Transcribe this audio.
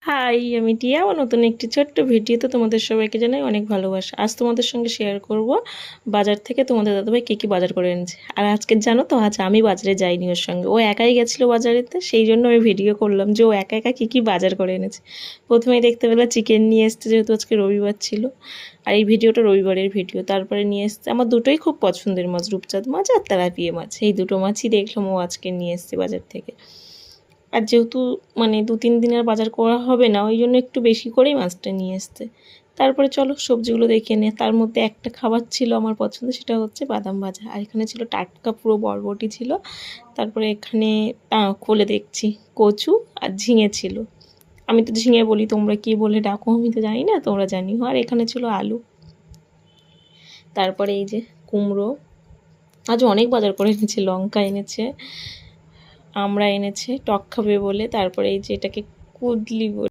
High, আমি টিয়া। আমার নতুন একটি ছোট্ট ভিডিওতে তোমাদের সবাইকে জানাই অনেক ভালোবাসা। আজ তোমাদের সঙ্গে শেয়ার করব বাজার থেকে তোমাদের দাদাভাই কী কী বাজার করে এনেছে। আর আজকে জানো তো, আজ আমি বাজারে যাইনি ওর সঙ্গে, ও একাই গেছিলো বাজারেতে। সেই জন্য আমি ভিডিও করলাম যে ও একা একা কী কী বাজার করে এনেছে। প্রথমেই দেখতে পেলে চিকেন নিয়ে এসছে, যেহেতু আজকে রবিবার ছিল। আর এই ভিডিওটা রবিবারের ভিডিও। তারপরে নিয়ে এসছে আমার দুটোই খুব পছন্দের মাছ, রূপচাঁদ মাছ আর তেলাপিয়া মাছ। এই দুটো মাছই দেখলাম ও আজকে নিয়ে এসছে বাজার থেকে। আর যেহেতু মানে 2-3 দিনের বাজার করা হবে না, ওই জন্য একটু বেশি করেই মাছটা নিয়ে আসতে। তারপরে চলো সবজিগুলো দেখে নে। তার মধ্যে একটা খাবার ছিল আমার পছন্দ, সেটা হচ্ছে বাদাম ভাজা। আর এখানে ছিল টাটকা পুরো বরবটি ছিল। তারপরে এখানে খুলে দেখছি কচু আর ঝিঙে ছিল। আমি তো ঝিঙে বলি, তোমরা কি বলে ডাকো আমি তো জানি না, তোমরা জানিও। আর এখানে ছিল আলু। তারপরে এই যে কুমড়ো। আজ অনেক বাজার করে এনেছে, লঙ্কা এনেছে, আমরা এনেছে টক খাবে বলে। তারপরে এই যে এটাকে কুদলি বলে।